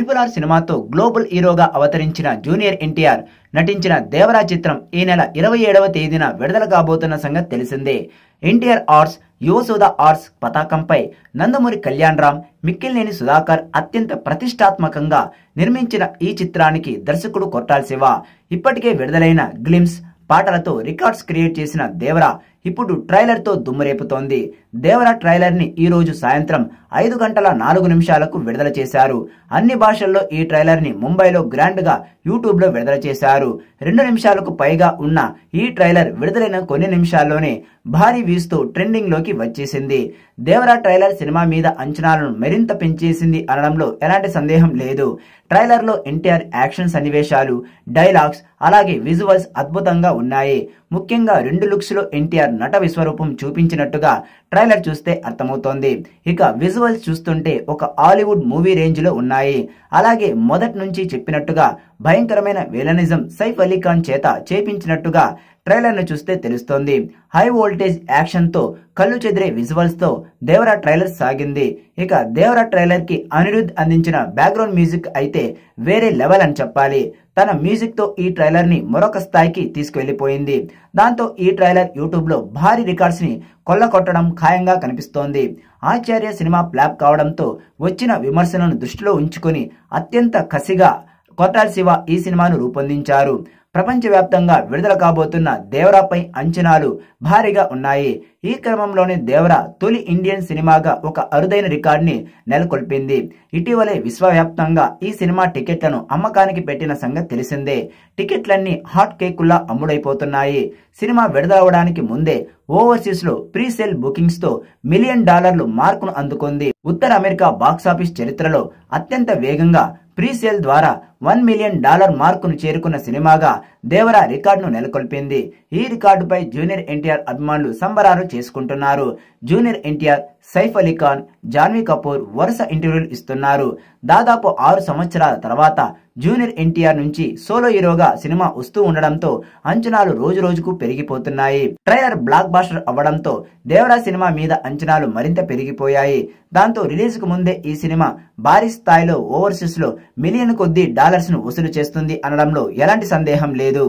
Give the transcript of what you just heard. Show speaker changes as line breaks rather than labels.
RRR సినిమాతో global హీరోగా అవతరించిన జూనియర్ ఎన్టీఆర్ నటించిన దేవరా చిత్రం ఈ నెల 27వ తేదీన విడుదల కాబోతున్న సంగతి తెలిసిందే. ఎన్టీఆర్ ఆర్ట్స్, యువసుధ ఆర్ట్స్ పతాకంపై నందమూరి కళ్యాణరామ్, మిక్కిలినేని సుధాకర్ అత్యంత ప్రతిష్టాత్మకంగా నిర్మించిన ఈ చిత్రానికి దర్శకుడు కొట్టాల శివ ఇప్పటికే విడుదలైన గ్లిమ్స్ పాటలతో రికార్డ్స్ క్రియేట్ చేసిన దేవరా ఇప్పుడు ట్రైలర్ తో దుమ్మురేపుతోంది. దేవరా ట్రైలర్ ని ఈ రోజు సాయంత్రం 5:04 విడుదల చేశారు. అన్ని భాషల్లో ఈ ట్రైలర్ ని ముంబైలో గ్రాండ్ గా యూట్యూబ్ లో విడుదల చేశారు. 2 నిమిషాలకు పైగా ఉన్న ఈ ట్రైలర్ విడుదలైన కొన్ని నిమిషాల్లోనే భారీ వ్యూస్ తో ట్రెండింగ్ లోకి వచ్చేసింది. దేవరా ట్రైలర్ సినిమా మీద అంచనాలను మరింత పెంచేసింది అనడంలో ఎలాంటి సందేహం లేదు. ట్రైలర్ లో ఎన్టీఆర్ యాక్షన్ సన్నివేశాలు, డైలాగ్స్ అలాగే విజువల్స్ అద్భుతంగా ఉన్నాయి. ముఖ్యంగా 2 లుక్స్ లో ఎన్టీఆర్ నట విశ్వరూపం చూపించినట్టుగా ట్రైలర్ చూస్తే అర్థమవుతోంది. ఇక విజువల్స్ చూస్తుంటే ఒక హాలీవుడ్ మూవీ రేంజ్ లో ఉన్నాయి. అలాగే మొదటి నుంచి చెప్పినట్టుగా భయంకరమైన విలనిజం సైఫ్ అలీ ఖాన్ చేత చేపించినట్టుగా ట్రైలర్ ను చూస్తే తెలుస్తోంది. హై వోల్టేజ్ యాక్షన్ తో కళ్ళు చెదిరే విజువల్స్ తో దేవరా ట్రైలర్ సాగింది. ఇక దేవరా ట్రైలర్ కి అనిరుద్ అందించిన బ్యాక్గ్రౌండ్ మ్యూజిక్ అయితే వేరే లెవెల్ అని చెప్పాలి. తన మ్యూజిక్ తో ఈ ట్రైలర్ ని మరొక స్థాయికి తీసుకెళ్లిపోయింది. దాంతో ఈ ట్రైలర్ యూట్యూబ్ లో భారీ రికార్డ్స్ ని కొల్లగొట్టడం ఖాయంగా కనిపిస్తోంది. ఆచార్య సినిమా ఫ్లాప్ కావడంతో వచ్చిన విమర్శలను దృష్టిలో ఉంచుకొని అత్యంత కసిగా కొట్టాల శివ ఈ సినిమాను రూపొందించారు. ప్రపంచవ్యాప్తంగా విడుదల కాబోతున్న దేవరాపై అంచనాలు భారీగా ఉన్నాయి. ఈ క్రమంలోనే దేవరా తొలి ఇండియన్ సినిమాగా ఒక అరుదైన రికార్డుని నెలకొల్పింది. ఇటీవలే విశ్వవ్యాప్తంగా ఈ సినిమా టికెట్లను అమ్మకానికి పెట్టిన సంగతి తెలిసిందే. టికెట్లన్నీ హాట్ కేకుల్లా అమ్ముడైపోతున్నాయి. సినిమా విడుదలవడానికి ముందే ఓవర్సీస్ లో ప్రీ సేల్ బుకింగ్స్ తో $1 మిలియన్ మార్కును అందుకుంది. ఉత్తర అమెరికా బాక్సాఫీస్ చరిత్రలో అత్యంత వేగంగా ప్రీ సేల్ ద్వారా $1 మిలియన్ మార్కును చేరుకున్న సినిమాగా దేవరా రికార్డును నెలకొల్పింది. ఈ రికార్డుపై జూనియర్ ఎన్టీఆర్ అభిమానులు సంబరాలు చేసుకుంటున్నారు. జూనియర్ ఎన్టీఆర్, సైఫ్ అలీ ఖాన్, జాన్వీ కపూర్ వరుస ఇంటర్వ్యూలు ఇస్తున్నారు. దాదాపు 6 సంవత్సరాల తర్వాత జూనియర్ ఎన్టీఆర్ నుంచి సోలో హీరోగా సినిమా వస్తూ ఉండడంతో అంచనాలు రోజు రోజుకు పెరిగిపోతున్నాయి. ట్రైలర్ బ్లాక్ బాస్టర్ అవ్వడంతో దేవరా సినిమా మీద అంచనాలు మరింత పెరిగిపోయాయి. దాంతో రిలీజ్ కు ముందే ఈ సినిమా భారీ స్థాయిలో ఓవర్సీస్ లో $1 మిలియన్ ను వసూలు చేస్తుంది అనడంలో ఎలాంటి సందేహం లేదు.